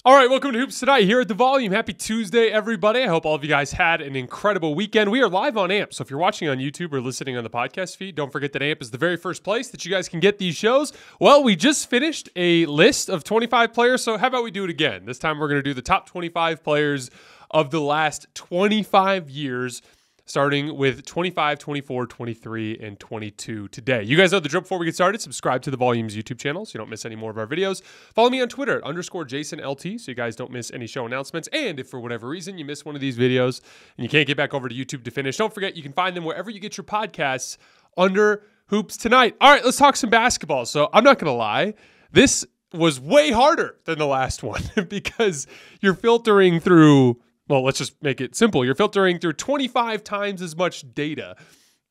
All right, welcome to Hoops Tonight here at The Volume. Happy Tuesday, everybody. I hope all of you guys had an incredible weekend. We are live on AMP, so if you're watching on YouTube or listening on the podcast feed, don't forget that AMP is the very first place that you guys can get these shows. Well, we just finished a list of 25 players, so how about we do it again? This time we're going to do the top 25 players of the last 25 years, starting with 25, 24, 23, and 22 today. You guys know the drill. Before we get started, subscribe to The Volume's YouTube channel so you don't miss any more of our videos. Follow me on Twitter at _JasonLT so you guys don't miss any show announcements. And if for whatever reason you miss one of these videos and you can't get back over to YouTube to finish, don't forget you can find them wherever you get your podcasts under Hoops Tonight. All right, let's talk some basketball. So I'm not going to lie. This was way harder than the last one because you're filtering through... Well, let's just make it simple. You're filtering through 25 times as much data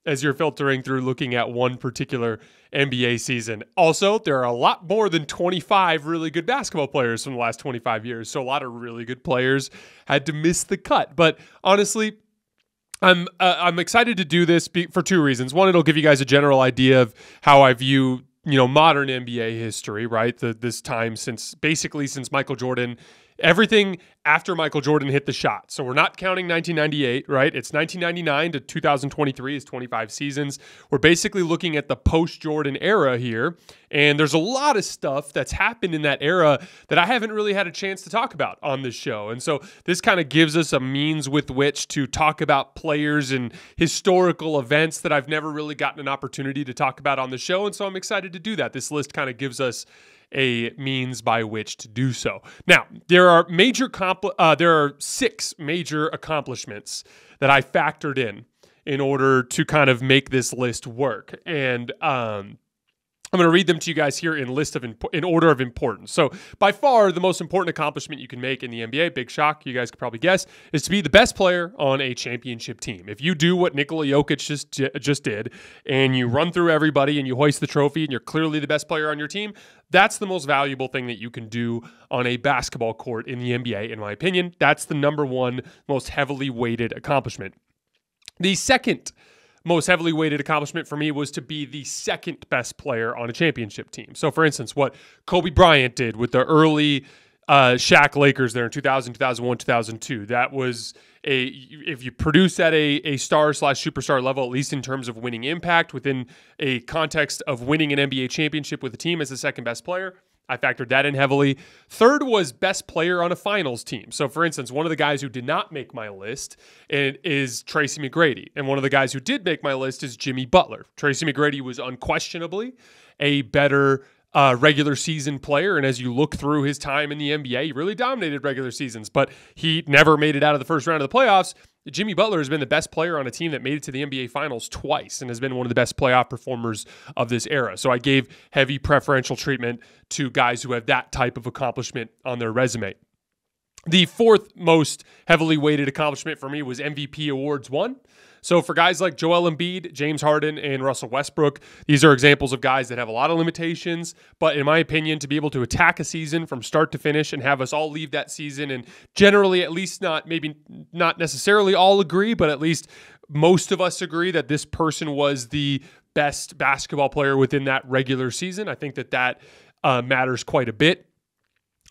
as you're filtering through looking at one particular NBA season. Also, there are a lot more than 25 really good basketball players from the last 25 years. So a lot of really good players had to miss the cut. But honestly, I'm excited to do this for two reasons. One, it'll give you guys a general idea of how I view modern NBA history, right? This time since Michael Jordan. Everything after Michael Jordan hit the shot. So we're not counting 1998, right? It's 1999 to 2023 is 25 seasons. We're basically looking at the post-Jordan era here. And there's a lot of stuff that's happened in that era that I haven't really had a chance to talk about on this show. And so this kind of gives us a means with which to talk about players and historical events that I've never really gotten an opportunity to talk about on the show. And so I'm excited to do that. This list kind of gives us a means by which to do so. Now, there are 6 major accomplishments that I factored in order to kind of make this list work. And I'm going to read them to you guys here in order of importance. So by far, the most important accomplishment you can make in the NBA, big shock, you guys could probably guess, is to be the best player on a championship team. If you do what Nikola Jokic just did, and you run through everybody and you hoist the trophy and you're clearly the best player on your team, that's the most valuable thing that you can do on a basketball court in the NBA, in my opinion. That's the number one most heavily weighted accomplishment. The second most heavily weighted accomplishment for me was to be the second best player on a championship team. So, for instance, what Kobe Bryant did with the early Shaq Lakers there in 2000, 2001, 2002, that was if you produce at a star/superstar level, at least in terms of winning impact within a context of winning an NBA championship with a team as the second best player, I factored that in heavily. Third was best player on a finals team. So, for instance, one of the guys who did not make my list is Tracy McGrady. And one of the guys who did make my list is Jimmy Butler. Tracy McGrady was unquestionably a better regular season player. And as you look through his time in the NBA, he really dominated regular seasons, but he never made it out of the first round of the playoffs. Jimmy Butler has been the best player on a team that made it to the NBA Finals twice and has been one of the best playoff performers of this era. So I gave heavy preferential treatment to guys who have that type of accomplishment on their resume. The fourth most heavily weighted accomplishment for me was MVP Awards won. So for guys like Joel Embiid, James Harden, and Russell Westbrook, these are examples of guys that have a lot of limitations. But in my opinion, to be able to attack a season from start to finish and have us all leave that season and generally at least maybe not necessarily all agree, but at least most of us agree that this person was the best basketball player within that regular season. I think that matters quite a bit.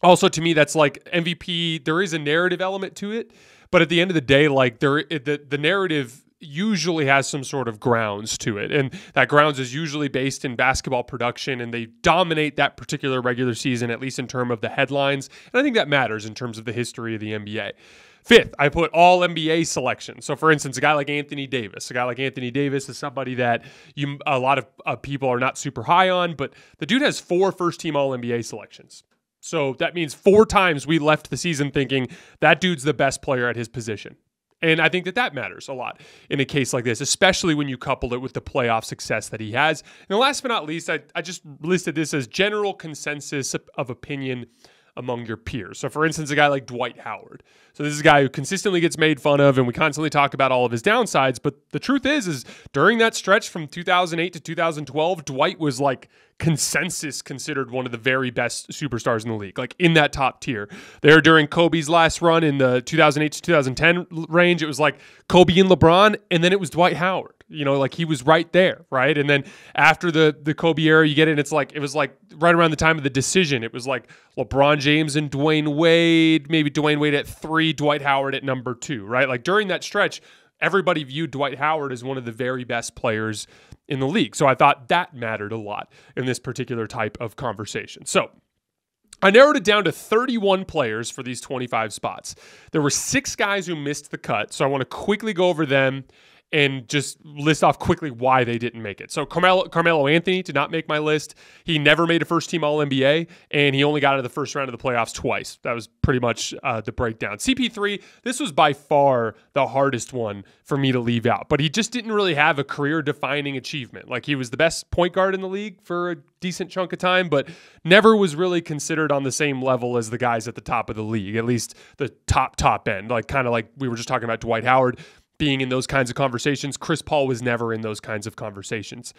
Also, to me, that's like MVP. There is a narrative element to it, but at the end of the day, like the narrative usually has some sort of grounds to it, and that grounds is usually based in basketball production, and they dominate that particular regular season, at least in terms of the headlines, and I think that matters in terms of the history of the NBA. Fifth, I put all NBA selections. So, for instance, a guy like Anthony Davis. A guy like Anthony Davis is somebody that a lot of people are not super high on, but the dude has 4 first-team All-NBA selections. So that means 4 times we left the season thinking that dude's the best player at his position. And I think that matters a lot in a case like this, especially when you couple it with the playoff success that he has. And last but not least, I just listed this as general consensus of opinion among your peers. So, for instance, a guy like Dwight Howard. So this is a guy who consistently gets made fun of, and we constantly talk about all of his downsides. But the truth is during that stretch from 2008 to 2012, Dwight was like consensus considered one of the very best superstars in the league, like in that top tier. There during Kobe's last run in the 2008 to 2010 range, it was like Kobe and LeBron, and then it was Dwight Howard. Like he was right there, right? And then after the Kobe era, you get it, and it was like right around the time of the decision. It was like LeBron James and Dwayne Wade, maybe Dwayne Wade at 3, Dwight Howard at number 2, right? Like during that stretch, everybody viewed Dwight Howard as one of the very best players in the league. So I thought that mattered a lot in this particular type of conversation. So I narrowed it down to 31 players for these 25 spots. There were 6 guys who missed the cut, so I want to quickly go over them and just list off quickly why they didn't make it. So Carmelo Anthony did not make my list. He never made a first-team All-NBA, and he only got into the first round of the playoffs twice. That was pretty much the breakdown. CP3, this was by far the hardest one for me to leave out, but he just didn't really have a career-defining achievement. Like, he was the best point guard in the league for a decent chunk of time, but never was really considered on the same level as the guys at the top of the league, at least the top end. Like, kind of like we were just talking about Dwight Howard being in those kinds of conversations. Chris Paul was never in those kinds of conversations.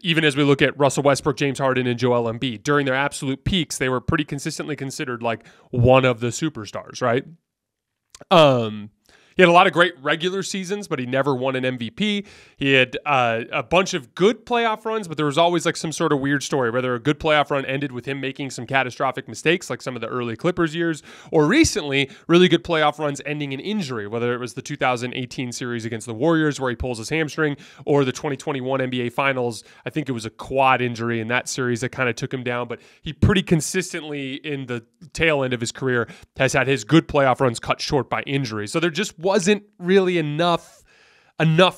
Even as we look at Russell Westbrook, James Harden, and Joel Embiid, during their absolute peaks, they were pretty consistently considered like one of the superstars, right? He had a lot of great regular seasons, but he never won an MVP. He had a bunch of good playoff runs, but there was always like some sort of weird story, whether a good playoff run ended with him making some catastrophic mistakes, like some of the early Clippers years, or recently, really good playoff runs ending in injury, whether it was the 2018 series against the Warriors where he pulls his hamstring, or the 2021 NBA Finals. I think it was a quad injury in that series that kind of took him down, but he pretty consistently in the tail end of his career has had his good playoff runs cut short by injury. So there just wasn't really enough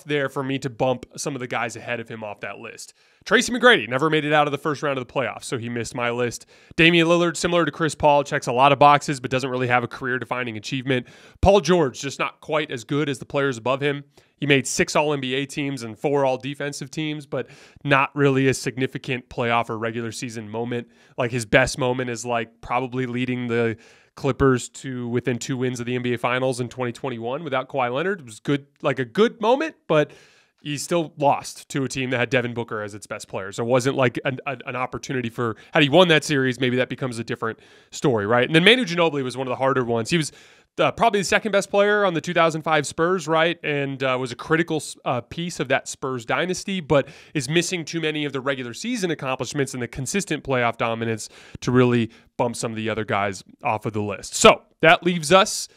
there for me to bump some of the guys ahead of him off that list. Tracy McGrady never made it out of the first round of the playoffs, so he missed my list. Damian Lillard, similar to Chris Paul, checks a lot of boxes, but doesn't really have a career-defining achievement. Paul George, just not quite as good as the players above him. He made 6 All-NBA teams and 4 All-Defensive teams, but not really a significant playoff or regular season moment. Like, his best moment is like probably leading the Clippers to within 2 wins of the NBA Finals in 2021 without Kawhi Leonard. It was good, like a good moment, but he still lost to a team that had Devin Booker as its best player. So it wasn't like an opportunity for, had he won that series, maybe that becomes a different story, right? And then Manu Ginobili was one of the harder ones. He was probably the second best player on the 2005 Spurs, right? And was a critical piece of that Spurs dynasty, but is missing too many of the regular season accomplishments and the consistent playoff dominance to really bump some of the other guys off of the list. So that leaves us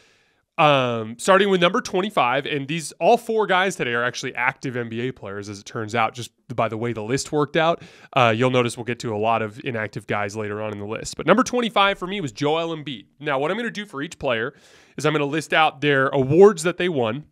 starting with number 25, and these all 4 guys today are actually active NBA players, as it turns out, just by the way the list worked out. You'll notice we'll get to a lot of inactive guys later on in the list. But number 25 for me was Joel Embiid. Now, what I'm going to do for each player is I'm going to list out their awards that they won.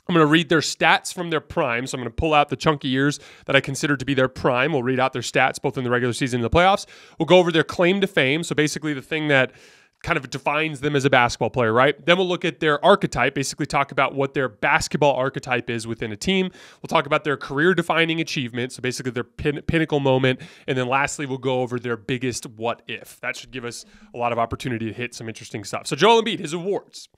I'm going to read their stats from their prime. So I'm going to pull out the chunky years that I consider to be their prime. We'll read out their stats both in the regular season and the playoffs. We'll go over their claim to fame. So basically the thing that kind of defines them as a basketball player, right? Then we'll look at their archetype, basically talk about what their basketball archetype is within a team. We'll talk about their career-defining achievement, so basically their pinnacle moment. And then lastly, we'll go over their biggest what if. That should give us a lot of opportunity to hit some interesting stuff. So Joel Embiid, his awards.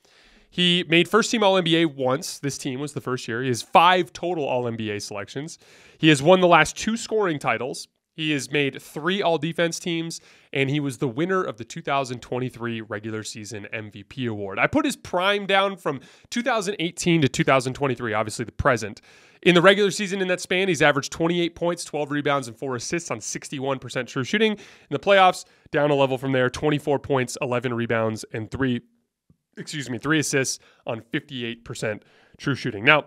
He made first-team All-NBA once. This team was the first year. He has 5 total All-NBA selections. He has won the last 2 scoring titles. He has made 3 all-defense teams, and he was the winner of the 2023 regular season MVP award. I put his prime down from 2018 to 2023, obviously the present. In the regular season in that span, he's averaged 28 points, 12 rebounds, and 4 assists on 61% true shooting. In the playoffs, down a level from there, 24 points, 11 rebounds, and 3 assists on 58% true shooting. Now,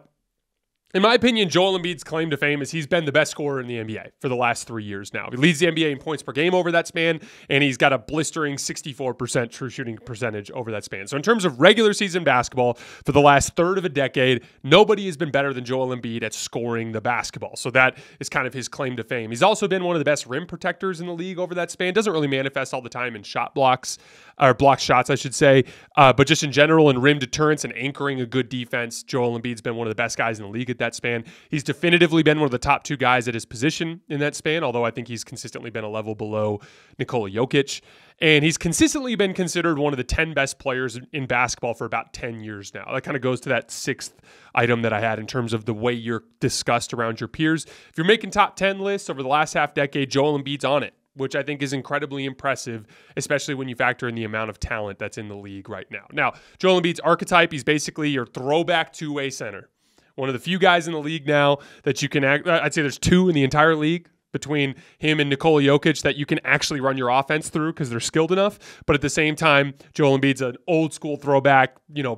in my opinion, Joel Embiid's claim to fame is he's been the best scorer in the NBA for the last 3 years now. He leads the NBA in points per game over that span, and he's got a blistering 64% true shooting percentage over that span. So in terms of regular season basketball, for the last third of a decade, nobody has been better than Joel Embiid at scoring the basketball. So that is kind of his claim to fame. He's also been one of the best rim protectors in the league over that span. Doesn't really manifest all the time in shot blocks, or block shots, I should say, but just in general in rim deterrence and anchoring a good defense, Joel Embiid's been one of the best guys in the league at that span. He's definitively been one of the top 2 guys at his position in that span, although I think he's consistently been a level below Nikola Jokic. And he's consistently been considered one of the 10 best players in basketball for about 10 years now. That kind of goes to that 6th item that I had in terms of the way you're discussed around your peers. If you're making top 10 lists over the last half decade, Joel Embiid's on it, which I think is incredibly impressive, especially when you factor in the amount of talent that's in the league right now. Now, Joel Embiid's archetype, he's basically your throwback two-way center, One of the few guys in the league now that you can I'd say there's two in the entire league between him and Nikola Jokic that you can actually run your offense through because they're skilled enough. But at the same time, Joel Embiid's an old school throwback,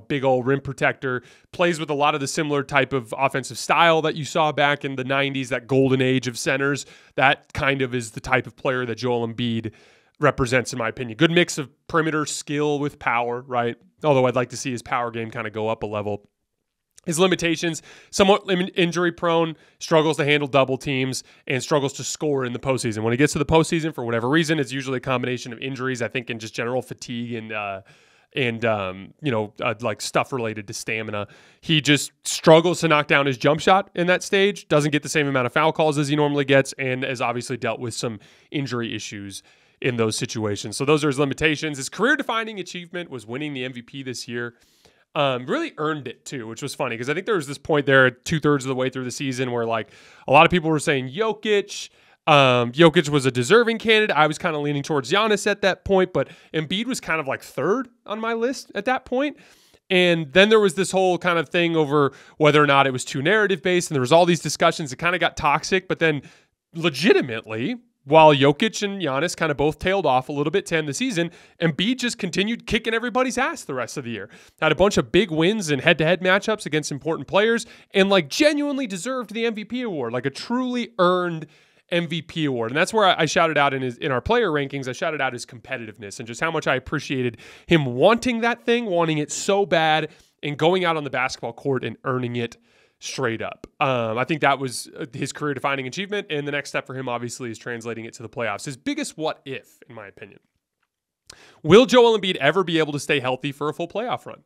big old rim protector, plays with a lot of the similar type of offensive style that you saw back in the 90s, that golden age of centers. That kind of is the type of player that Joel Embiid represents, in my opinion. Good mix of perimeter skill with power, right? Although I'd like to see his power game kind of go up a level. His limitations, somewhat injury prone, struggles to handle double teams, and struggles to score in the postseason. When he gets to the postseason, for whatever reason, it's usually a combination of injuries, I think, and just general fatigue and like stuff related to stamina. He just struggles to knock down his jump shot in that stage, doesn't get the same amount of foul calls as he normally gets, and has obviously dealt with some injury issues in those situations. So those are his limitations. His career-defining achievement was winning the MVP this year. Really earned it too, which was funny because I think there was this point there 2/3 of the way through the season where like a lot of people were saying Jokic. Jokic was a deserving candidate. I was kind of leaning towards Giannis at that point, but Embiid was kind of like third on my list at that point. And then there was this whole kind of thing over whether or not it was too narrative based, and there was all these discussions that kind of got toxic. But then legitimately, while Jokic and Giannis kind of both tailed off a little bit to end the season, Embiid just continued kicking everybody's ass the rest of the year. Had a bunch of big wins and head-to-head matchups against important players and like genuinely deserved the MVP award, like a truly earned MVP award. And that's where I shouted out in our player rankings, I shouted out his competitiveness and just how much I appreciated him wanting that thing, wanting it so bad, and going out on the basketball court and earning it straight up. I think that was his career-defining achievement, and the next step for him, obviously, is translating it to the playoffs. His biggest what-if, in my opinion. Will Joel Embiid ever be able to stay healthy for a full playoff run?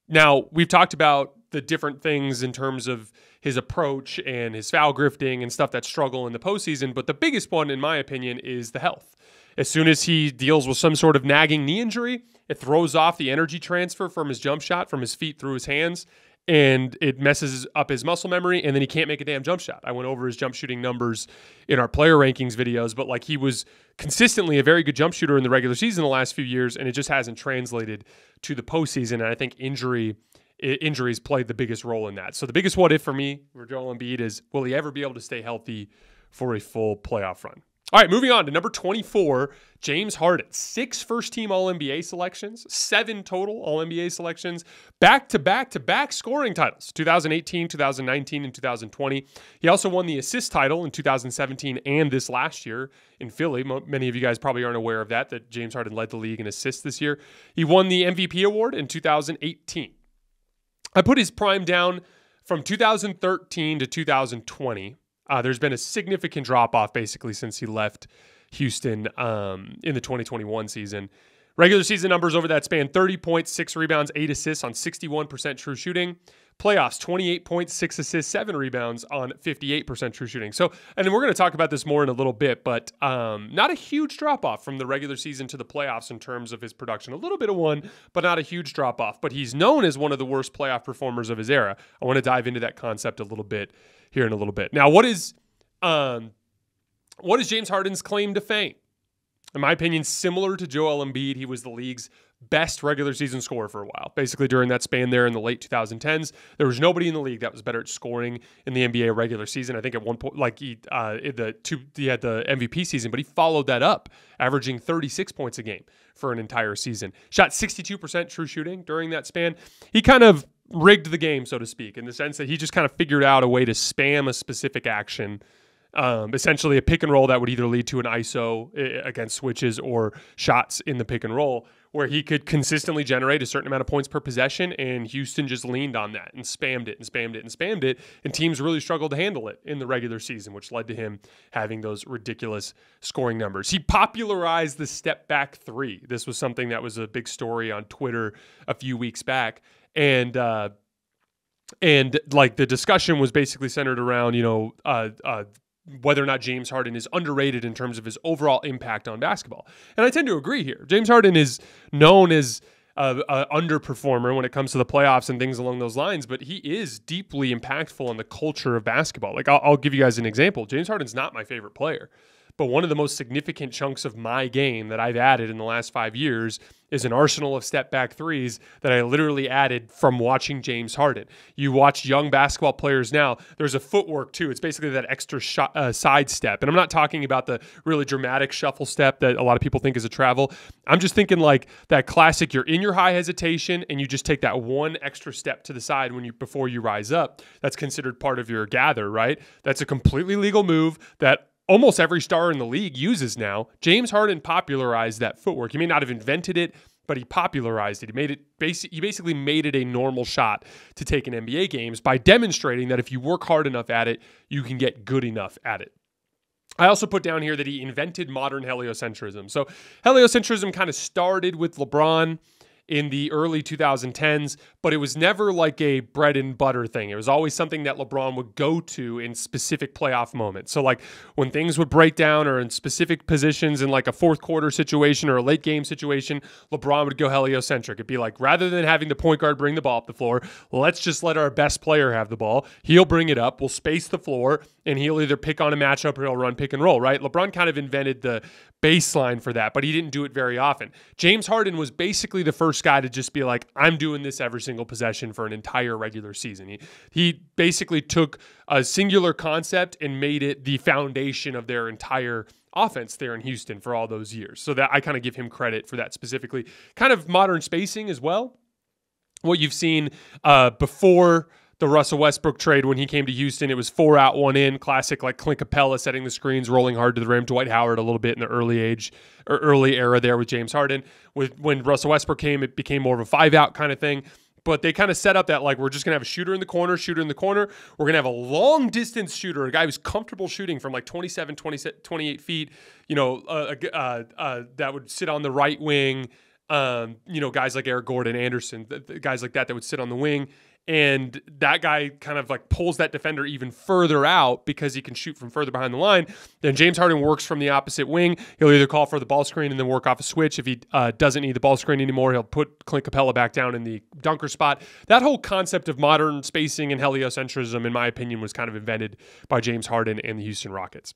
Now, we've talked about the different things in terms of his approach and his foul grifting and stuff that struggle in the postseason, but the biggest one, in my opinion, is the health. As soon as he deals with some sort of nagging knee injury, it throws off the energy transfer from his jump shot, from his feet through his hands, and it messes up his muscle memory, and then he can't make a damn jump shot. I went over his jump shooting numbers in our player rankings videos, but like he was consistently a very good jump shooter in the regular season the last few years, and it just hasn't translated to the postseason, and I think injuries played the biggest role in that. So the biggest what if for me for Joel Embiid is, will he ever be able to stay healthy for a full playoff run? All right, moving on to number 24, James Harden. 6 first-team All-NBA selections, 7 total All-NBA selections, back-to-back-to-back scoring titles, 2018, 2019, and 2020. He also won the assist title in 2017 and this last year in Philly. Many of you guys probably aren't aware of that James Harden led the league in assists this year. He won the MVP award in 2018. I put his prime down from 2013 to 2020. There's been a significant drop-off basically since he left Houston in the 2021 season. Regular season numbers over that span, 30 points, 6 rebounds, 8 assists on 61% true shooting. Playoffs, 28 points, 6 assists, 7 rebounds on 58% true shooting. So, and then we're going to talk about this more in a little bit, but not a huge drop-off from the regular season to the playoffs in terms of his production. A little bit of one, but not a huge drop-off. But he's known as one of the worst playoff performers of his era. I want to dive into that concept a little bit here in a little bit. Now, what is James Harden's claim to fame? In my opinion, similar to Joel Embiid, he was the league's best regular season scorer for a while. Basically, during that span there in the late 2010s, there was nobody in the league that was better at scoring in the NBA regular season. I think at one point, like he had the MVP season, but he followed that up, averaging 36 points a game for an entire season. Shot 62% true shooting during that span. He kind of rigged the game, so to speak, in the sense that he just kind of figured out a way to spam a specific action. Essentially a pick and roll that would either lead to an ISO against switches or shots in the pick and roll where he could consistently generate a certain amount of points per possession, and Houston just leaned on that and spammed it and spammed it and spammed it, and teams really struggled to handle it in the regular season, which led to him having those ridiculous scoring numbers. He popularized the step back three. This was something that was a big story on Twitter a few weeks back, and like the discussion was basically centered around, whether or not James Harden is underrated in terms of his overall impact on basketball. And I tend to agree here. James Harden is known as an underperformer when it comes to the playoffs and things along those lines, but he is deeply impactful on the culture of basketball. Like I'll give you guys an example. James Harden's not my favorite player, but one of the most significant chunks of my game that I've added in the last 5 years is an arsenal of step back threes that I literally added from watching James Harden. You watch young basketball players now, there's a footwork too. It's basically that extra side step. And I'm not talking about the really dramatic shuffle step that a lot of people think is a travel. I'm just thinking like that classic, you're in your high hesitation and you just take that one extra step to the side before you rise up. That's considered part of your gather, right? That's a completely legal move that almost every star in the league uses now. James Harden popularized that footwork. He may not have invented it, but he popularized it. He basically made it a normal shot to take in NBA games by demonstrating that if you work hard enough at it, you can get good enough at it. I also put down here that he invented modern heliocentrism. So heliocentrism kind of started with LeBron in the early 2010s, but it was never like a bread and butter thing. It was always something that LeBron would go to in specific playoff moments. So like when things would break down or in specific positions in like a fourth quarter situation or a late game situation, LeBron would go heliocentric. It'd be like, rather than having the point guard bring the ball up the floor, let's just let our best player have the ball. He'll bring it up, we'll space the floor, and he'll either pick on a matchup or he'll run pick and roll, right? LeBron kind of invented the baseline for that, but he didn't do it very often. James Harden was basically the first guy to just be like, I'm doing this every single possession for an entire regular season. He basically took a singular concept and made it the foundation of their entire offense there in Houston for all those years. So that I kind of give him credit for that specifically. Kind of modern spacing as well. What you've seen before the Russell Westbrook trade when he came to Houston, it was 4 out, 1 in, classic like Clint Capella setting the screens, rolling hard to the rim, Dwight Howard a little bit in the early era there with James Harden. When Russell Westbrook came, it became more of a 5 out kind of thing. But they kind of set up that like we're just going to have a shooter in the corner. We're going to have a long distance shooter, a guy who's comfortable shooting from like 27, 28 feet, that would sit on the right wing. Guys like Eric Gordon, Anderson, guys like that would sit on the wing. And that guy kind of like pulls that defender even further out because he can shoot from further behind the line. Then James Harden works from the opposite wing. He'll either call for the ball screen and then work off a switch. If he doesn't need the ball screen anymore, he'll put Clint Capella back down in the dunker spot. That whole concept of modern spacing and heliocentrism, in my opinion, was kind of invented by James Harden and the Houston Rockets.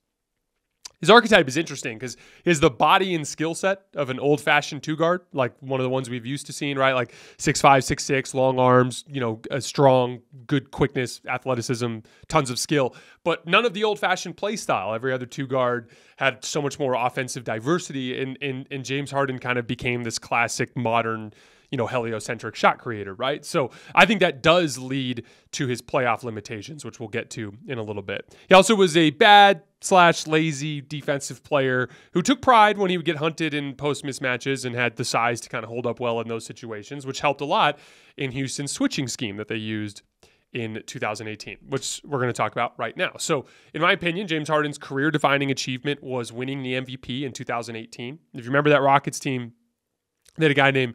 His archetype is interesting because he has the body and skill set of an old-fashioned two-guard, like one of the ones we've used to seeing, right? Like 6'5", 6'6", long arms, a strong, good quickness, athleticism, tons of skill, but none of the old-fashioned play style. Every other two-guard had so much more offensive diversity, and James Harden kind of became this classic modern heliocentric shot creator, right? So I think that does lead to his playoff limitations, which we'll get to in a little bit. He also was a bad/lazy defensive player who took pride when he would get hunted in post mismatches and had the size to kind of hold up well in those situations, which helped a lot in Houston's switching scheme that they used in 2018, which we're going to talk about right now. So in my opinion, James Harden's career-defining achievement was winning the MVP in 2018. If you remember that Rockets team, they had a guy named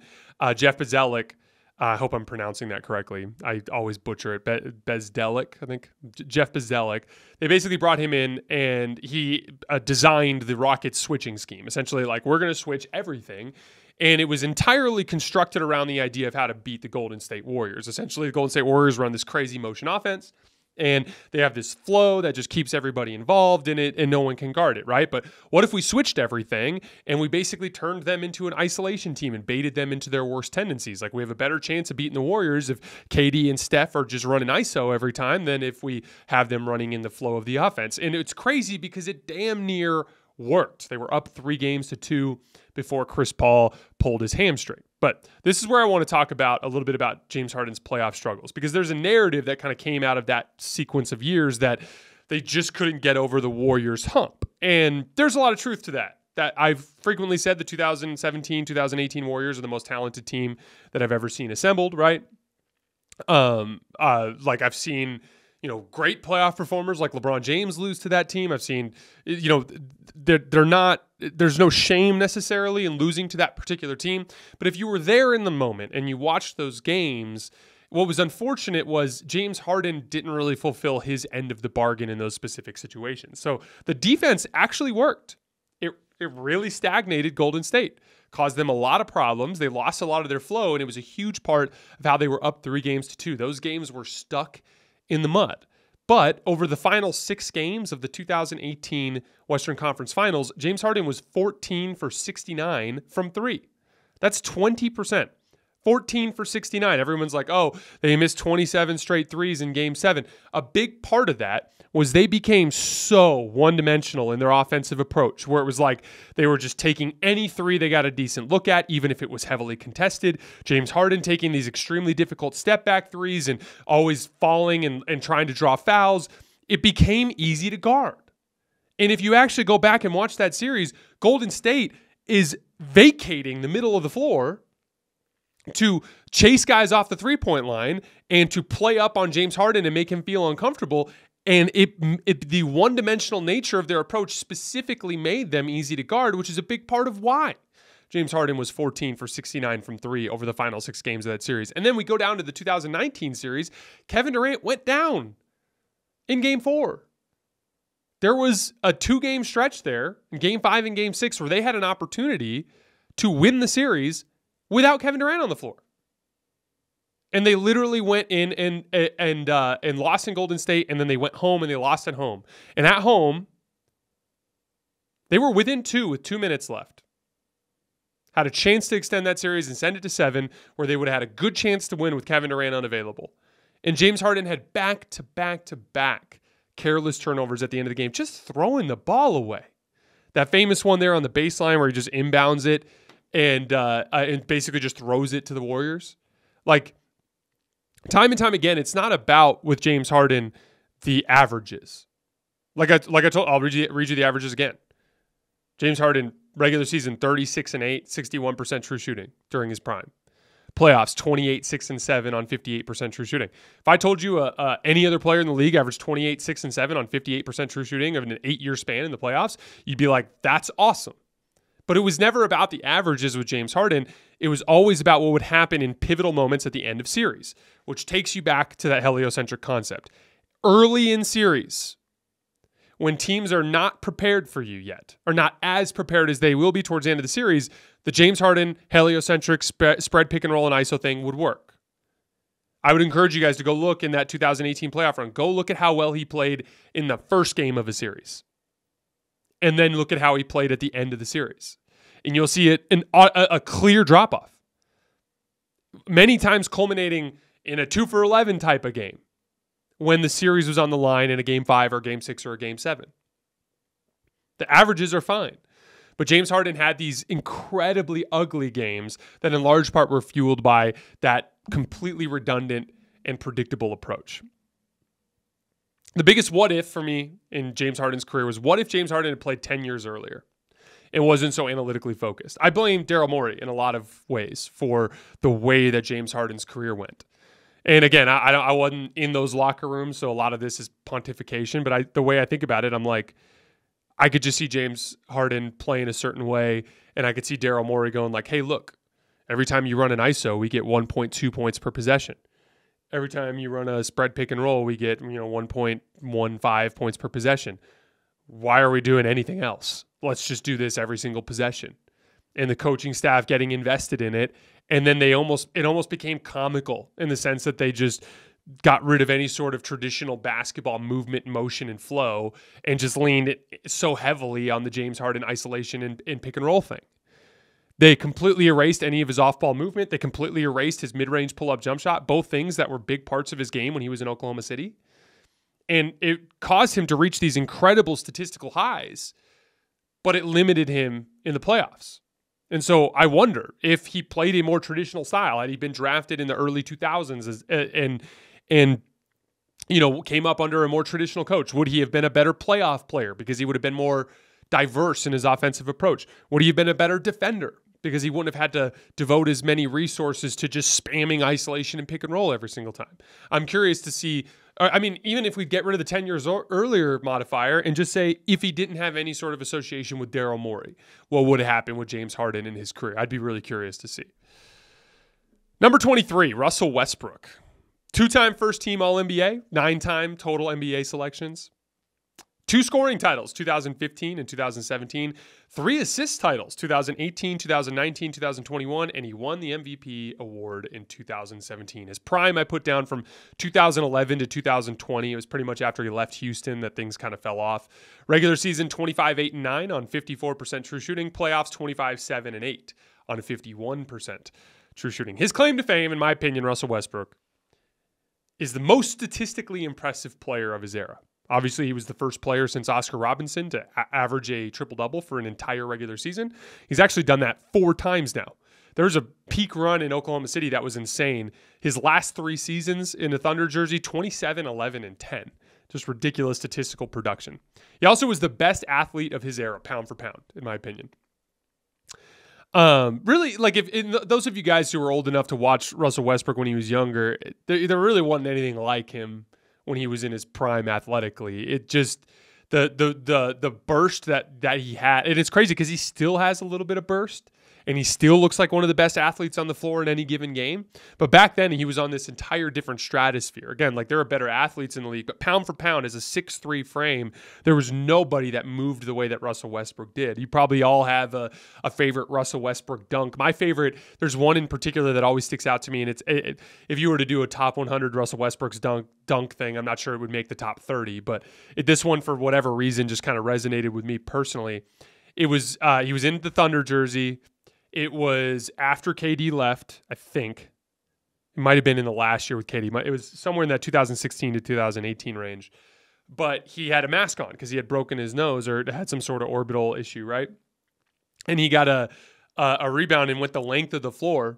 Jeff Bzdelik. I hope I'm pronouncing that correctly. I always butcher it. Bzdelik, I think. Jeff Bzdelik. They basically brought him in and he designed the Rockets switching scheme. Essentially, like, we're going to switch everything. And it was entirely constructed around the idea of how to beat the Golden State Warriors. Essentially, the Golden State Warriors run this crazy motion offense. And they have this flow that just keeps everybody involved in it and no one can guard it, right? But what if we switched everything and we basically turned them into an isolation team and baited them into their worst tendencies? Like, we have a better chance of beating the Warriors if KD and Steph are just running ISO every time than if we have them running in the flow of the offense. And it's crazy because it damn near worked. They were up 3-2 before Chris Paul pulled his hamstring. But this is where I want to talk about a little bit about James Harden's playoff struggles, because there's a narrative that kind of came out of that sequence of years that they just couldn't get over the Warriors hump. And there's a lot of truth to that. That I've frequently said the 2017, 2018 Warriors are the most talented team that I've ever seen assembled, right? Like I've seen, great playoff performers like LeBron James lose to that team. I've seen, they're not, there's no shame necessarily in losing to that particular team. But if you were there in the moment and you watched those games, what was unfortunate was James Harden didn't really fulfill his end of the bargain in those specific situations. So the defense actually worked. It really stagnated Golden State, caused them a lot of problems. They lost a lot of their flow, and it was a huge part of how they were up 3-2. Those games were stuck in the mud. But over the final 6 games of the 2018 Western Conference Finals, James Harden was 14 for 69 from 3. That's 20%. 14 for 69. Everyone's like, oh, they missed 27 straight threes in Game 7. A big part of that was they became so one-dimensional in their offensive approach, where it was like they were just taking any three they got a decent look at, even if it was heavily contested. James Harden taking these extremely difficult step-back threes and always falling and trying to draw fouls. It became easy to guard. And if you actually go back and watch that series, Golden State is vacating the middle of the floor to chase guys off the three-point line and to play up on James Harden and make him feel uncomfortable. And the one-dimensional nature of their approach specifically made them easy to guard, which is a big part of why James Harden was 14 for 69 from 3 over the final 6 games of that series. And then we go down to the 2019 series. Kevin Durant went down in Game 4. There was a 2-game stretch there in Game 5 and Game 6 where they had an opportunity to win the series without Kevin Durant on the floor. And they literally went in and lost in Golden State, and then they went home and they lost at home. And at home, they were within 2 with 2 minutes left. Had a chance to extend that series and send it to 7, where they would have had a good chance to win with Kevin Durant unavailable. And James Harden had back-to-back-to-back careless turnovers at the end of the game, just throwing the ball away. That famous one there on the baseline where he just inbounds it and basically just throws it to the Warriors. Like, time and time again, it's not about, with James Harden, the averages. Like I told, I'll read you the averages again. James Harden, regular season, 36-8, 61% true shooting during his prime. Playoffs, 28-6-7 on 58% true shooting. If I told you any other player in the league averaged 28-6-7 on 58% true shooting of an 8-year span in the playoffs, you'd be like, that's awesome. But it was never about the averages with James Harden. It was always about what would happen in pivotal moments at the end of series, which takes you back to that heliocentric concept. Early in series, when teams are not prepared for you yet, or not as prepared as they will be towards the end of the series, the James Harden heliocentric spread pick and roll and ISO thing would work. I would encourage you guys to go look in that 2018 playoff run. Go look at how well he played in the first game of a series. And then look at how he played at the end of the series. And you'll see a clear drop-off. Many times culminating in a 2-for-11 type of game when the series was on the line in a Game 5 or Game 6 or a Game 7. The averages are fine. But James Harden had these incredibly ugly games that in large part were fueled by that completely redundant and predictable approach. The biggest what if for me in James Harden's career was, what if James Harden had played 10 years earlier and wasn't so analytically focused? I blame Daryl Morey in a lot of ways for the way that James Harden's career went. And again, I wasn't in those locker rooms, so a lot of this is pontification. But the way I think about it, I'm like, I could just see James Harden playing a certain way, and I could see Daryl Morey going like, hey, look, every time you run an ISO, we get 1.2 points per possession. Every time you run a spread pick and roll, we get 1.15 points per possession. Why are we doing anything else? Let's just do this every single possession. And the coaching staff getting invested in it, and then it almost became comical in the sense that they just got rid of any sort of traditional basketball movement, motion, and flow, and just leaned it so heavily on the James Harden isolation and pick and roll thing. They completely erased any of his off-ball movement. They completely erased his mid-range pull-up jump shot, both things that were big parts of his game when he was in Oklahoma City. And it caused him to reach these incredible statistical highs, but it limited him in the playoffs. And so I wonder if he played a more traditional style, had he been drafted in the early 2000s and came up under a more traditional coach, would he have been a better playoff player because he would have been more diverse in his offensive approach? Would he have been a better defender because he wouldn't have had to devote as many resources to just spamming isolation and pick and roll every single time? I'm curious to see, even if we get rid of the 10 years earlier modifier and just say if he didn't have any sort of association with Daryl Morey, what would have happened with James Harden in his career? I'd be really curious to see. Number 23, Russell Westbrook. 2-time first-team All-NBA, 9-time total NBA selections. 2 scoring titles, 2015 and 2017. 3 assist titles, 2018, 2019, 2021. And he won the MVP award in 2017. His prime I put down from 2011 to 2020. It was pretty much after he left Houston that things kind of fell off. Regular season, 25, 8, and 9 on 54% true shooting. Playoffs, 25, 7, and 8 on a 51% true shooting. His claim to fame, in my opinion, Russell Westbrook, is the most statistically impressive player of his era. Obviously, he was the first player since Oscar Robinson to average a triple-double for an entire regular season. He's actually done that 4 times now. There was a peak run in Oklahoma City that was insane. His last 3 seasons in the Thunder jersey, 27, 11, and 10. Just ridiculous statistical production. He also was the best athlete of his era, pound for pound, in my opinion. Really, like those of you guys who were old enough to watch Russell Westbrook when he was younger, there really wasn't anything like him when he was in his prime athletically. It just the burst that he had, and it's crazy because he still has a little bit of burst, and he still looks like one of the best athletes on the floor in any given game. But back then, he was on this entire different stratosphere. Again, like there are better athletes in the league, but pound for pound, as a 6'3" frame, there was nobody that moved the way that Russell Westbrook did. You probably all have a favorite Russell Westbrook dunk. My favorite, there's one in particular that always sticks out to me, and if you were to do a top 100 Russell Westbrook's dunk thing, I'm not sure it would make the top 30, but this one, for whatever reason, just kind of resonated with me personally. It was he was in the Thunder jersey. It was after KD left, I think. It might have been in the last year with KD. It was somewhere in that 2016 to 2018 range. But he had a mask on because he had broken his nose or had some sort of orbital issue, right? And he got a rebound and went the length of the floor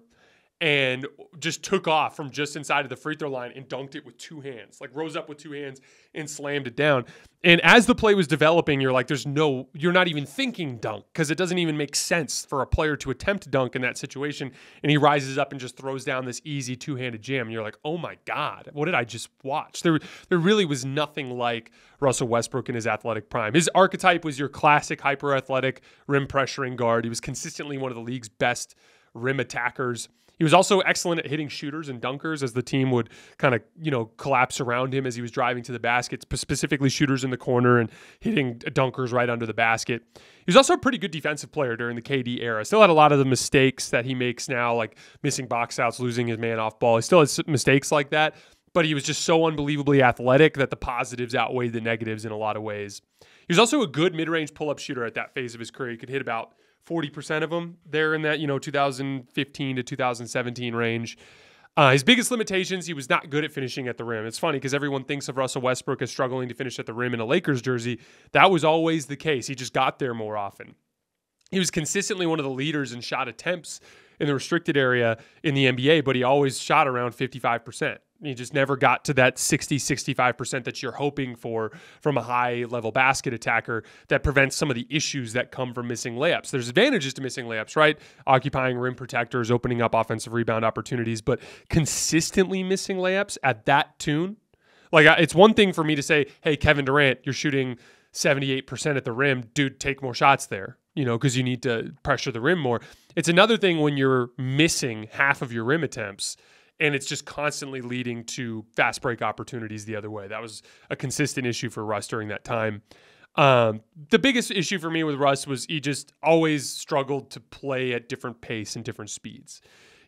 and just took off from just inside of the free throw line and dunked it with 2 hands, like rose up with 2 hands and slammed it down. And as the play was developing, you're like, you're not even thinking dunk because it doesn't even make sense for a player to attempt to dunk in that situation. And he rises up and just throws down this easy 2-handed jam. And you're like, oh my God, what did I just watch? There really was nothing like Russell Westbrook in his athletic prime. His archetype was your classic hyper-athletic rim pressuring guard. He was consistently one of the league's best rim attackers. He was also excellent at hitting shooters and dunkers as the team would kind of, collapse around him as he was driving to the basket, specifically shooters in the corner and hitting dunkers right under the basket. He was also a pretty good defensive player during the KD era. Still had a lot of the mistakes that he makes now, like missing box outs, losing his man off ball. He still has mistakes like that, but he was just so unbelievably athletic that the positives outweighed the negatives in a lot of ways. He was also a good mid-range pull-up shooter at that phase of his career. He could hit about 40% of them there in that, 2015 to 2017 range. His biggest limitations, he was not good at finishing at the rim. It's funny because everyone thinks of Russell Westbrook as struggling to finish at the rim in a Lakers jersey. That was always the case. He just got there more often. He was consistently one of the leaders in shot attempts in the restricted area in the NBA, but he always shot around 55%. He just never got to that 65% that you're hoping for from a high-level basket attacker that prevents some of the issues that come from missing layups. There's advantages to missing layups, right? Occupying rim protectors, opening up offensive rebound opportunities, but consistently missing layups at that tune, like it's one thing for me to say, hey, Kevin Durant, you're shooting 78% at the rim. Dude, take more shots there, because you need to pressure the rim more. It's another thing when you're missing half of your rim attempts and it's just constantly leading to fast break opportunities the other way. That was a consistent issue for Russ during that time. The biggest issue for me with Russ was he just always struggled to play at different pace and different speeds.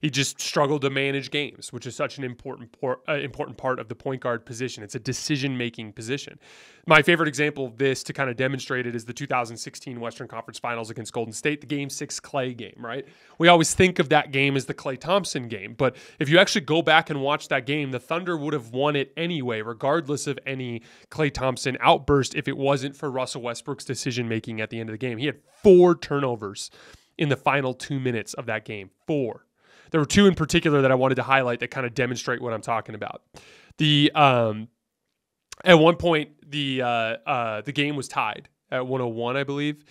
He just struggled to manage games, which is such an important part of the point guard position. It's a decision-making position. My favorite example of this to kind of demonstrate it is the 2016 Western Conference Finals against Golden State, the Game 6 Klay game, right? We always think of that game as the Klay Thompson game, but if you actually go back and watch that game, the Thunder would have won it anyway, regardless of any Klay Thompson outburst if it wasn't for Russell Westbrook's decision-making at the end of the game. He had 4 turnovers in the final 2 minutes of that game. 4. There were 2 in particular that I wanted to highlight that kind of demonstrate what I'm talking about. At one point, the game was tied at 101, I believe,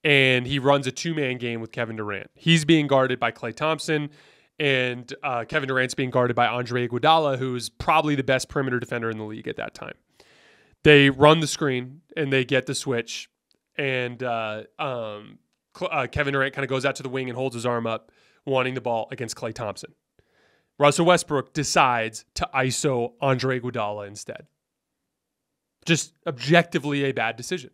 and he runs a 2-man game with Kevin Durant. He's being guarded by Klay Thompson, and Kevin Durant's being guarded by Andre Iguodala, who's probably the best perimeter defender in the league at that time. They run the screen, and they get the switch, and Kevin Durant kind of goes out to the wing and holds his arm up, wanting the ball against Klay Thompson. Russell Westbrook decides to ISO Andre Iguodala instead. Just objectively a bad decision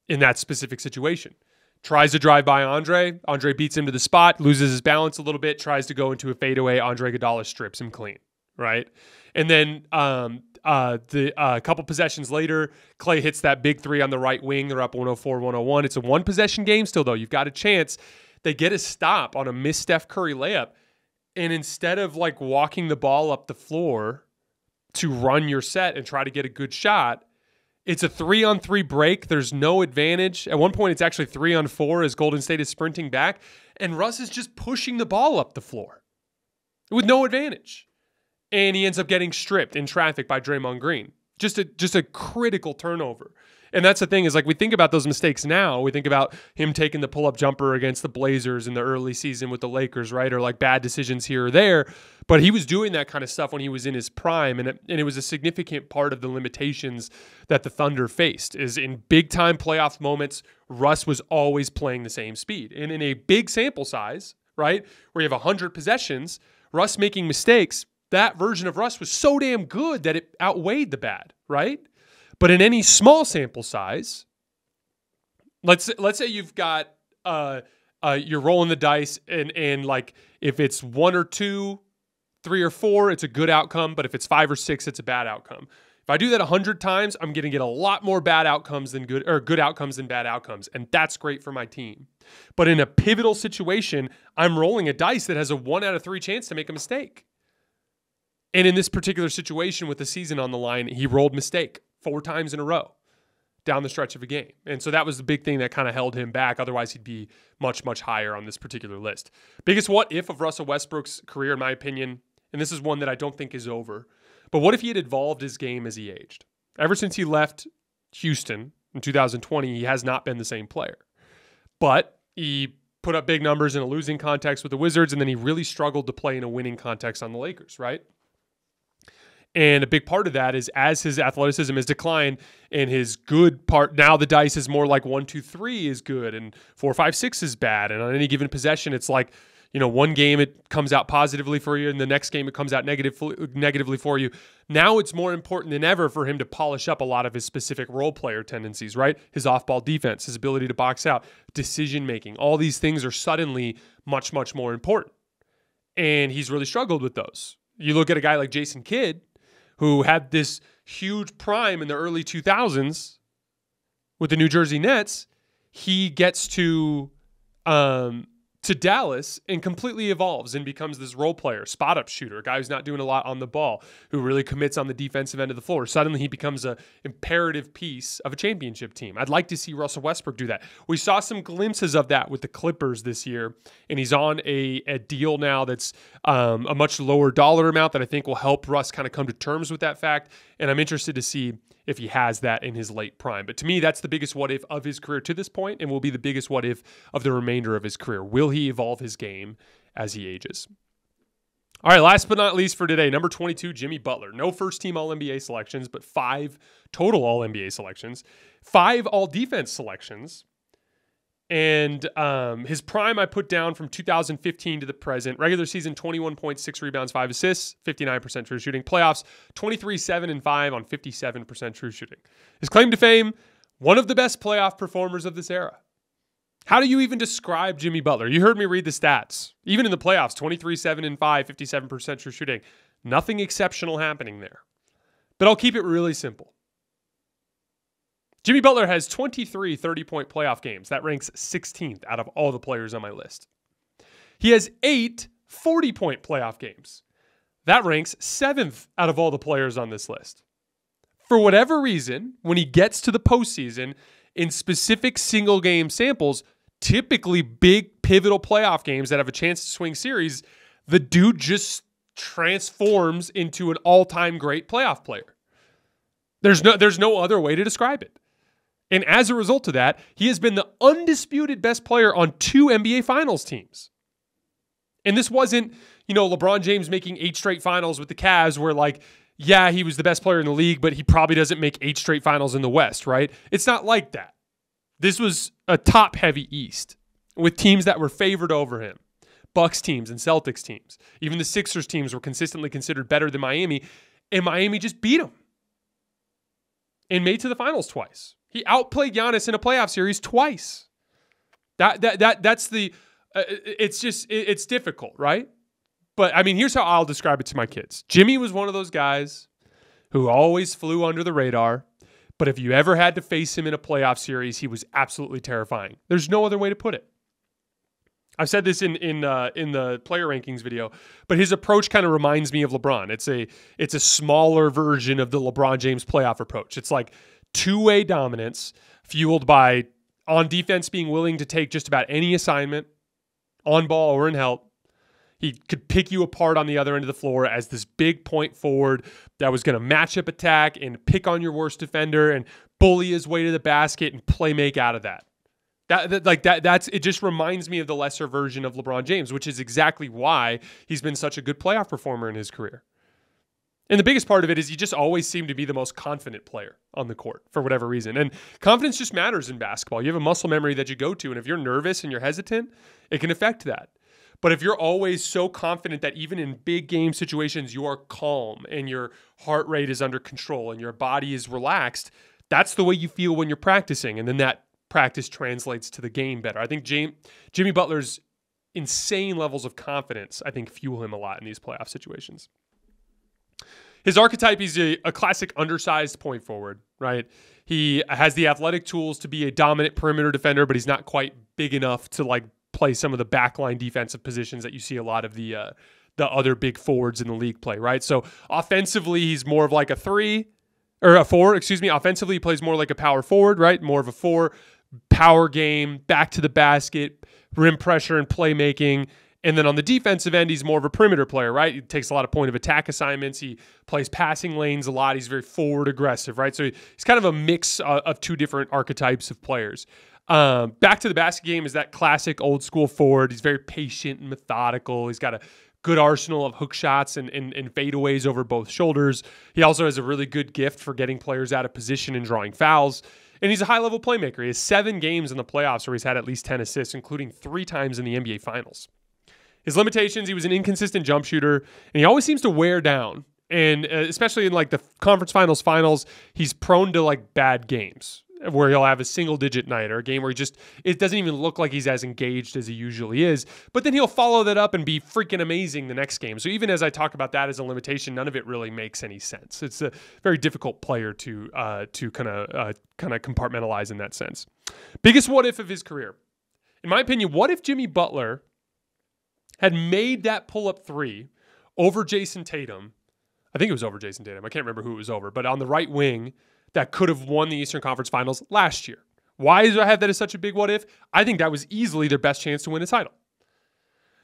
in that specific situation. Tries to drive by Andre. Andre beats him to the spot, loses his balance a little bit, tries to go into a fadeaway. Andre Iguodala strips him clean, right? And then a couple possessions later, Clay hits that big three on the right wing. They're up 104-101. It's a one-possession game still, though. You've got a chance. They get a stop on a missed Steph Curry layup. And instead of like walking the ball up the floor to run your set and try to get a good shot, it's a 3-on-3 break. There's no advantage. At one point, it's actually 3-on-4 as Golden State is sprinting back. And Russ is just pushing the ball up the floor with no advantage. And he ends up getting stripped in traffic by Draymond Green. Just a critical turnover. And that's the thing is, like, we think about those mistakes now. We think about him taking the pull-up jumper against the Blazers in the early season with the Lakers, right? Or like bad decisions here or there. But he was doing that kind of stuff when he was in his prime. And it was a significant part of the limitations that the Thunder faced is in big-time playoff moments, Russ was always playing the same speed. And in a big sample size, right, where you have 100 possessions, Russ making mistakes, that version of Russ was so damn good that it outweighed the bad, right? But in any small sample size, let's say you've got you're rolling the dice and like if it's 1 or 2, 3 or 4, it's a good outcome. But if it's 5 or 6, it's a bad outcome. If I do that 100 times, I'm going to get a lot more bad outcomes than good outcomes than bad outcomes, and that's great for my team. But in a pivotal situation, I'm rolling a dice that has a 1 out of 3 chance to make a mistake. And in this particular situation with the season on the line, he rolled mistake 4 times in a row down the stretch of a game. And so that was the big thing that kind of held him back. Otherwise, he'd be much, much higher on this particular list. Biggest what if of Russell Westbrook's career, in my opinion, and this is one that I don't think is over, but what if he had evolved his game as he aged? Ever since he left Houston in 2020, he has not been the same player. But he put up big numbers in a losing context with the Wizards, and then he really struggled to play in a winning context on the Lakers, right? And a big part of that is as his athleticism has declined and his good part, now the dice is more like 1, 2, 3 is good and 4, 5, 6 is bad. And on any given possession, it's like, one game it comes out positively for you and the next game it comes out negatively for you. Now it's more important than ever for him to polish up a lot of his specific role player tendencies, right? His off-ball defense, his ability to box out, decision-making. All these things are suddenly much, much more important. And he's really struggled with those. You look at a guy like Jason Kidd, who had this huge prime in the early 2000s with the New Jersey Nets, he gets to Dallas and completely evolves and becomes this role player, spot-up shooter, a guy who's not doing a lot on the ball, who really commits on the defensive end of the floor. Suddenly he becomes an imperative piece of a championship team. I'd like to see Russell Westbrook do that. We saw some glimpses of that with the Clippers this year, and he's on a deal now that's a much lower dollar amount that I think will help Russ kind of come to terms with that fact, and I'm interested to see if he has that in his late prime. But to me, that's the biggest what if of his career to this point and will be the biggest what if of the remainder of his career. Will he evolve his game as he ages? All right, last but not least for today, number 22, Jimmy Butler. No first-team All-NBA selections, but 5 total All-NBA selections, 5 All-Defense selections. And his prime I put down from 2015 to the present. Regular season, 21.6 rebounds, 5 assists, 59% true shooting. Playoffs, 23, 7, and 5 on 57% true shooting. His claim to fame, one of the best playoff performers of this era. How do you even describe Jimmy Butler? You heard me read the stats. Even in the playoffs, 23, 7, and 5, 57% true shooting. Nothing exceptional happening there. But I'll keep it really simple. Jimmy Butler has 23 30-point playoff games. That ranks 16th out of all the players on my list. He has 8 40-point playoff games. That ranks 7th out of all the players on this list. For whatever reason, when he gets to the postseason, in specific single-game samples, typically big pivotal playoff games that have a chance to swing series, the dude just transforms into an all-time great playoff player. There's no other way to describe it. And as a result of that, he has been the undisputed best player on 2 NBA Finals teams. And this wasn't, LeBron James making 8 straight finals with the Cavs where he was the best player in the league, but he probably doesn't make 8 straight finals in the West, right? It's not like that. This was a top-heavy East with teams that were favored over him. Bucks teams and Celtics teams. Even the Sixers teams were consistently considered better than Miami, and Miami just beat them. and made to the finals twice. He outplayed Giannis in a playoff series twice. That's the it's difficult, right? But I mean, here's how I'll describe it to my kids. Jimmy was one of those guys who always flew under the radar, but if you ever had to face him in a playoff series, he was absolutely terrifying. There's no other way to put it. I've said this in the player rankings video, but his approach kind of reminds me of LeBron. It's a smaller version of the LeBron James playoff approach. It's like two-way dominance fueled by on defense being willing to take just about any assignment, on ball or in help. He could pick you apart on the other end of the floor as this big point forward that was going to match up attack and pick on your worst defender and bully his way to the basket and play make out of that. It just reminds me of the lesser version of LeBron James, which is exactly why he's been such a good playoff performer in his career. And the biggest part of it is he just always seemed to be the most confident player on the court for whatever reason. And confidence just matters in basketball. You have a muscle memory that you go to, and if you're nervous and you're hesitant, it can affect that. But if you're always so confident that even in big game situations, you are calm and your heart rate is under control and your body is relaxed, that's the way you feel when you're practicing. And then that practice translates to the game better. I think Jimmy Butler's insane levels of confidence, I think, fuel him a lot in these playoff situations. His archetype, he's a classic undersized point forward, right? He has the athletic tools to be a dominant perimeter defender, but he's not quite big enough to like play some of the backline defensive positions that you see a lot of the other big forwards in the league play, right? So offensively, he's more of like a four. Offensively, he plays more like a power forward, right? More of a four, power game, back to the basket, rim pressure and playmaking. And then on the defensive end, he's more of a perimeter player, right? He takes a lot of point of attack assignments. He plays passing lanes a lot. He's very forward aggressive, right? So he's kind of a mix of two different archetypes of players. Back to the basket game is that classic old school forward. He's very patient and methodical. He's got a good arsenal of hook shots and fadeaways over both shoulders. He also has a really good gift for getting players out of position and drawing fouls. And he's a high-level playmaker. He has 7 games in the playoffs where he's had at least 10 assists, including 3 times in the NBA Finals. His limitations, he was an inconsistent jump shooter, and he always seems to wear down. And especially in like the conference finals, he's prone to like bad games where he'll have a single-digit night or a game where it doesn't even look like he's as engaged as he usually is. But then he'll follow that up and be freaking amazing the next game. So even as I talk about that as a limitation, none of it really makes any sense. It's a very difficult player to kind of compartmentalize in that sense. Biggest what if of his career. In my opinion, what if Jimmy Butler had made that pull-up 3 over Jason Tatum? I think it was over Jason Tatum. I can't remember who it was over, but on the right wing that could have won the Eastern Conference Finals last year. Why do I have that as such a big what if? I think that was easily their best chance to win a title.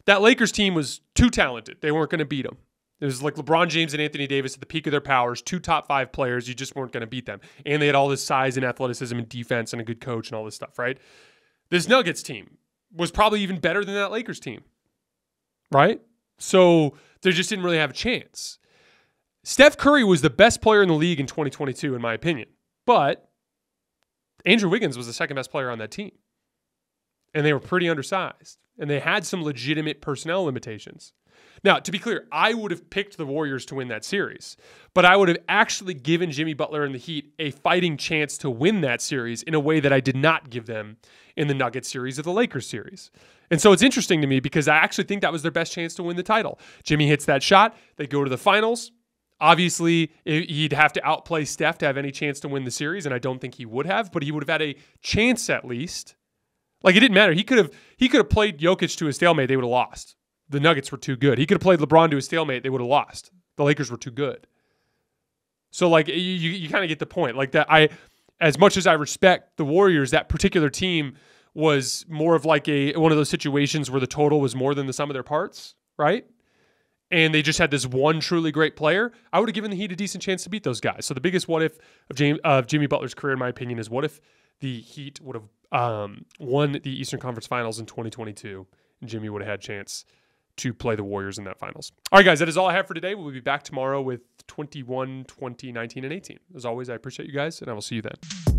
That Lakers team was too talented. They weren't going to beat them. It was like LeBron James and Anthony Davis at the peak of their powers, 2 top 5 players. You just weren't going to beat them. And they had all this size and athleticism and defense and a good coach and all this stuff, right? This Nuggets team was probably even better than that Lakers team, right? So they just didn't really have a chance. Steph Curry was the best player in the league in 2022, in my opinion. But Andrew Wiggins was the second best player on that team. And they were pretty undersized. And they had some legitimate personnel limitations. Now, to be clear, I would have picked the Warriors to win that series. But I would have actually given Jimmy Butler and the Heat a fighting chance to win that series in a way that I did not give them in the Nuggets series or the Lakers series. And so it's interesting to me because I actually think that was their best chance to win the title. Jimmy hits that shot. They go to the finals. Obviously, he'd have to outplay Steph to have any chance to win the series, and I don't think he would have, but he would have had a chance at least. Like, it didn't matter. He could have played Jokic to a stalemate. They would have lost. The Nuggets were too good. He could have played LeBron to a stalemate. They would have lost. The Lakers were too good. So, like, you kind of get the point. Like, that as much as I respect the Warriors, that particular team was more of like one of those situations where the total was more than the sum of their parts, right? And they just had this one truly great player. I would have given the Heat a decent chance to beat those guys. So the biggest what if of Jimmy Butler's career, in my opinion, is what if the Heat would have won the Eastern Conference Finals in 2022 and Jimmy would have had a chance to play the Warriors in that finals. All right, guys, that is all I have for today. We'll be back tomorrow with 21, 20, 19, and 18. As always, I appreciate you guys, and I will see you then.